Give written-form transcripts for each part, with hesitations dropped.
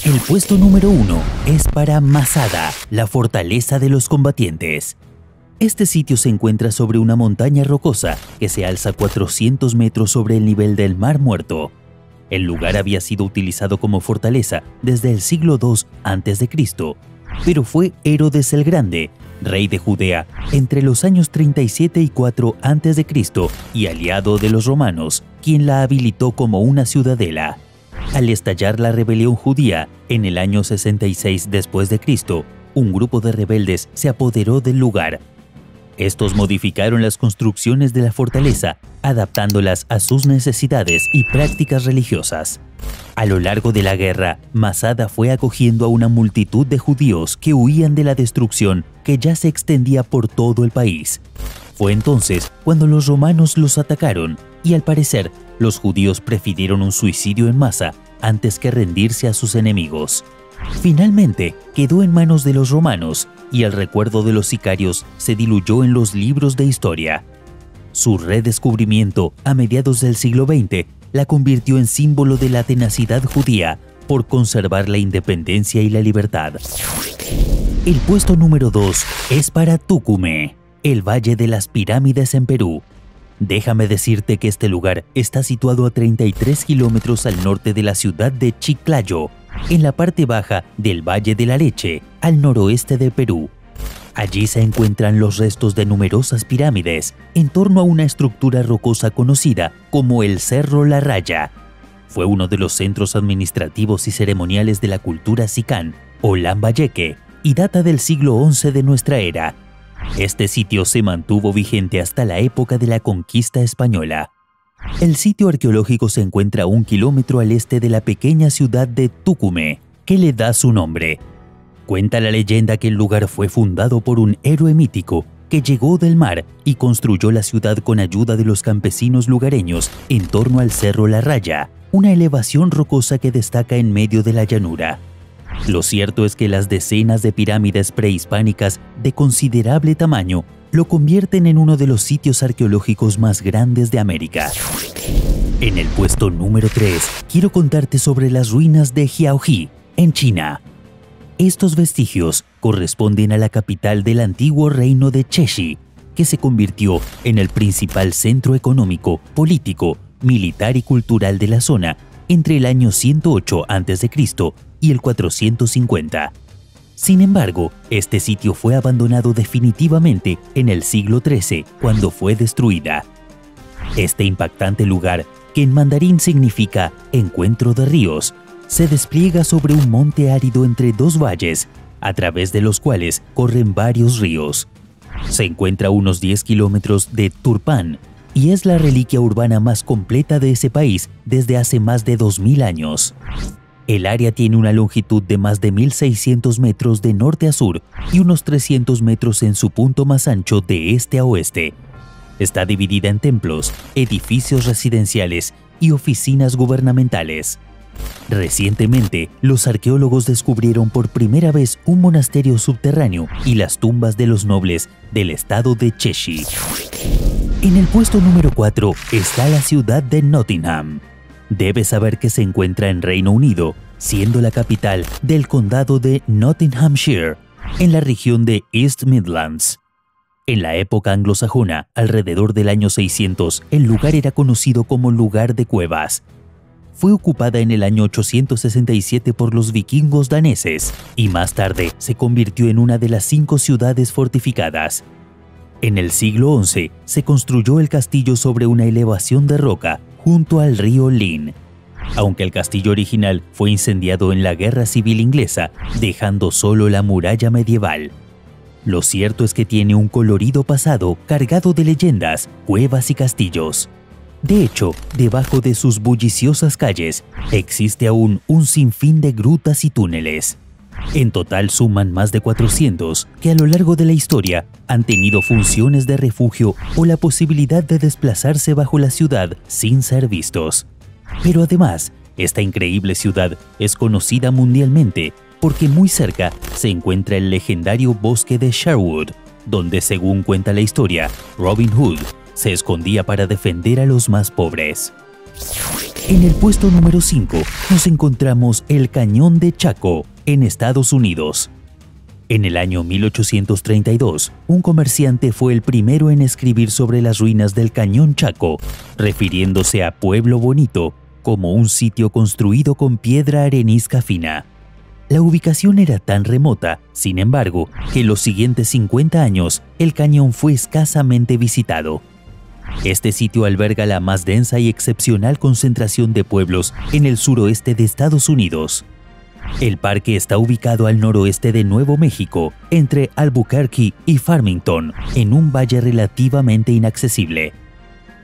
El puesto número 1 es para Masada, la fortaleza de los combatientes. Este sitio se encuentra sobre una montaña rocosa que se alza 400 metros sobre el nivel del Mar Muerto. El lugar había sido utilizado como fortaleza desde el siglo II a.C., pero fue Herodes el Grande, rey de Judea, entre los años 37 y 4 a.C. y aliado de los romanos, quien la habilitó como una ciudadela. Al estallar la rebelión judía en el año 66 después de Cristo, un grupo de rebeldes se apoderó del lugar. Estos modificaron las construcciones de la fortaleza, adaptándolas a sus necesidades y prácticas religiosas. A lo largo de la guerra, Masada fue acogiendo a una multitud de judíos que huían de la destrucción que ya se extendía por todo el país. Fue entonces cuando los romanos los atacaron y, al parecer, los judíos prefirieron un suicidio en masa antes que rendirse a sus enemigos. Finalmente, quedó en manos de los romanos y el recuerdo de los sicarios se diluyó en los libros de historia. Su redescubrimiento a mediados del siglo XX la convirtió en símbolo de la tenacidad judía por conservar la independencia y la libertad. El puesto número 2 es para Tucumé, el Valle de las Pirámides en Perú. Déjame decirte que este lugar está situado a 33 kilómetros al norte de la ciudad de Chiclayo, en la parte baja del Valle de la Leche, al noroeste de Perú. Allí se encuentran los restos de numerosas pirámides en torno a una estructura rocosa conocida como el Cerro La Raya. Fue uno de los centros administrativos y ceremoniales de la cultura Xicán o Lambayeque y data del siglo XI de nuestra era. Este sitio se mantuvo vigente hasta la época de la conquista española. El sitio arqueológico se encuentra a 1 kilómetro al este de la pequeña ciudad de Tucumé, que le da su nombre. Cuenta la leyenda que el lugar fue fundado por un héroe mítico que llegó del mar y construyó la ciudad con ayuda de los campesinos lugareños en torno al Cerro La Raya, una elevación rocosa que destaca en medio de la llanura. Lo cierto es que las decenas de pirámides prehispánicas de considerable tamaño lo convierten en uno de los sitios arqueológicos más grandes de América. En el puesto número 3, quiero contarte sobre las ruinas de Jiaoji, en China. Estos vestigios corresponden a la capital del antiguo reino de Cheshi, que se convirtió en el principal centro económico, político, militar y cultural de la zona entre el año 108 a.C. y el 450. Sin embargo, este sitio fue abandonado definitivamente en el siglo XIII, cuando fue destruida. Este impactante lugar, que en mandarín significa encuentro de ríos, se despliega sobre un monte árido entre dos valles, a través de los cuales corren varios ríos. Se encuentra a unos 10 kilómetros de Turpan y es la reliquia urbana más completa de ese país desde hace más de 2000 años. El área tiene una longitud de más de 1.600 metros de norte a sur y unos 300 metros en su punto más ancho de este a oeste. Está dividida en templos, edificios residenciales y oficinas gubernamentales. Recientemente, los arqueólogos descubrieron por primera vez un monasterio subterráneo y las tumbas de los nobles del estado de Cheshi. En el puesto número 4 está la ciudad de Nottingham. Debes saber que se encuentra en Reino Unido, siendo la capital del condado de Nottinghamshire, en la región de East Midlands. En la época anglosajona, alrededor del año 600, el lugar era conocido como lugar de cuevas. Fue ocupada en el año 867 por los vikingos daneses y más tarde se convirtió en una de las 5 ciudades fortificadas. En el siglo XI se construyó el castillo sobre una elevación de roca junto al río Lyn. Aunque el castillo original fue incendiado en la Guerra Civil Inglesa, dejando solo la muralla medieval. Lo cierto es que tiene un colorido pasado cargado de leyendas, cuevas y castillos. De hecho, debajo de sus bulliciosas calles existe aún un sinfín de grutas y túneles. En total suman más de 400 que a lo largo de la historia han tenido funciones de refugio o la posibilidad de desplazarse bajo la ciudad sin ser vistos. Pero además, esta increíble ciudad es conocida mundialmente porque muy cerca se encuentra el legendario bosque de Sherwood, donde, según cuenta la historia, Robin Hood se escondía para defender a los más pobres. En el puesto número 5 nos encontramos el Cañón de Chaco, en Estados Unidos. En el año 1832, un comerciante fue el primero en escribir sobre las ruinas del Cañón Chaco, refiriéndose a Pueblo Bonito como un sitio construido con piedra arenisca fina. La ubicación era tan remota, sin embargo, que en los siguientes 50 años el cañón fue escasamente visitado. Este sitio alberga la más densa y excepcional concentración de pueblos en el suroeste de Estados Unidos. El parque está ubicado al noroeste de Nuevo México, entre Albuquerque y Farmington, en un valle relativamente inaccesible.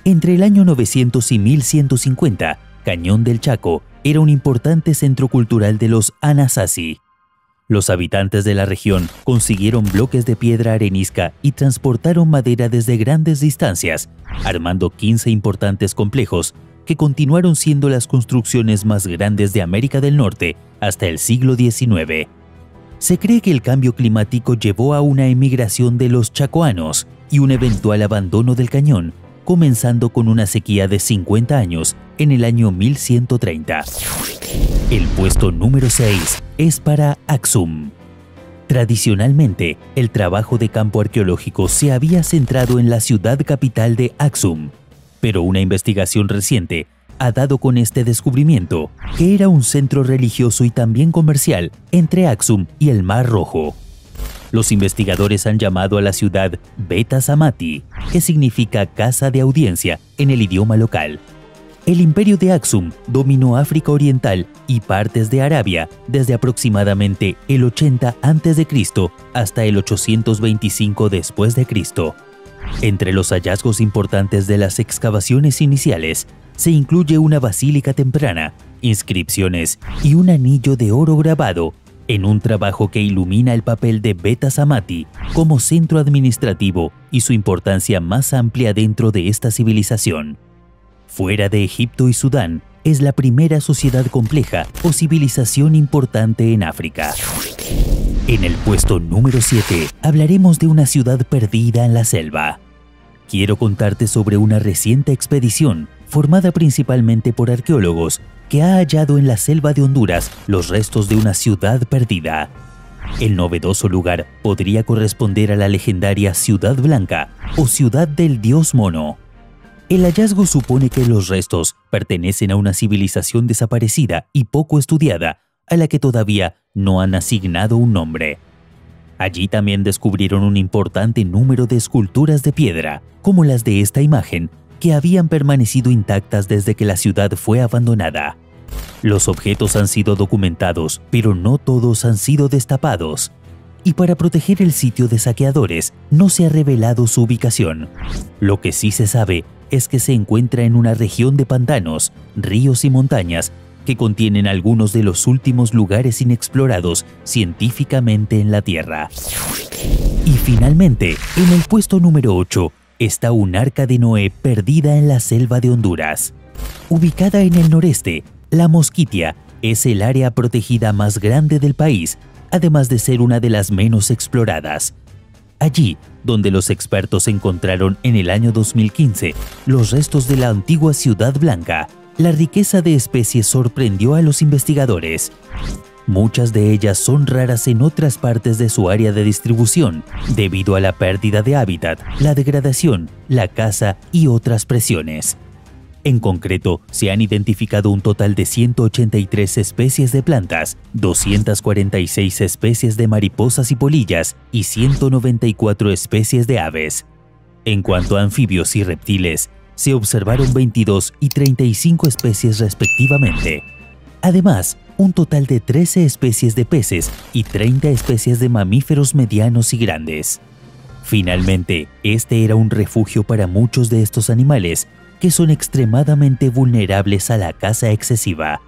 Entre el año 900 y 1150, Cañón del Chaco era un importante centro cultural de los Anasazi. Los habitantes de la región consiguieron bloques de piedra arenisca y transportaron madera desde grandes distancias, armando 15 importantes complejos que continuaron siendo las construcciones más grandes de América del Norte hasta el siglo XIX. Se cree que el cambio climático llevó a una emigración de los chacoanos y un eventual abandono del cañón, comenzando con una sequía de 50 años en el año 1130. El puesto número 6 es para Aksum. Tradicionalmente, el trabajo de campo arqueológico se había centrado en la ciudad capital de Aksum, pero una investigación reciente ha dado con este descubrimiento que era un centro religioso y también comercial entre Aksum y el Mar Rojo. Los investigadores han llamado a la ciudad Beta Samati, que significa casa de audiencia en el idioma local. El imperio de Aksum dominó África Oriental y partes de Arabia desde aproximadamente el 80 a.C. hasta el 825 después de Cristo. Entre los hallazgos importantes de las excavaciones iniciales se incluye una basílica temprana, inscripciones y un anillo de oro grabado en un trabajo que ilumina el papel de Beta Samati como centro administrativo y su importancia más amplia dentro de esta civilización. Fuera de Egipto y Sudán, es la primera sociedad compleja o civilización importante en África. En el puesto número 7 hablaremos de una ciudad perdida en la selva. Quiero contarte sobre una reciente expedición formada principalmente por arqueólogos que ha hallado en la selva de Honduras los restos de una ciudad perdida. El novedoso lugar podría corresponder a la legendaria Ciudad Blanca o Ciudad del Dios Mono. El hallazgo supone que los restos pertenecen a una civilización desaparecida y poco estudiada, a la que todavía no han asignado un nombre. Allí también descubrieron un importante número de esculturas de piedra, como las de esta imagen, que habían permanecido intactas desde que la ciudad fue abandonada. Los objetos han sido documentados, pero no todos han sido destapados. Y para proteger el sitio de saqueadores, no se ha revelado su ubicación. Lo que sí se sabe es que se encuentra en una región de pantanos, ríos y montañas que contienen algunos de los últimos lugares inexplorados científicamente en la Tierra. Y finalmente, en el puesto número 8 está un arca de Noé perdida en la selva de Honduras. Ubicada en el noreste, la Mosquitia es el área protegida más grande del país, además de ser una de las menos exploradas. Allí, donde los expertos encontraron en el año 2015 los restos de la antigua Ciudad Blanca, la riqueza de especies sorprendió a los investigadores. Muchas de ellas son raras en otras partes de su área de distribución, debido a la pérdida de hábitat, la degradación, la caza y otras presiones. En concreto, se han identificado un total de 183 especies de plantas, 246 especies de mariposas y polillas y 194 especies de aves. En cuanto a anfibios y reptiles, se observaron 22 y 35 especies respectivamente. Además, un total de 13 especies de peces y 30 especies de mamíferos medianos y grandes. Finalmente, este era un refugio para muchos de estos animales, que son extremadamente vulnerables a la caza excesiva.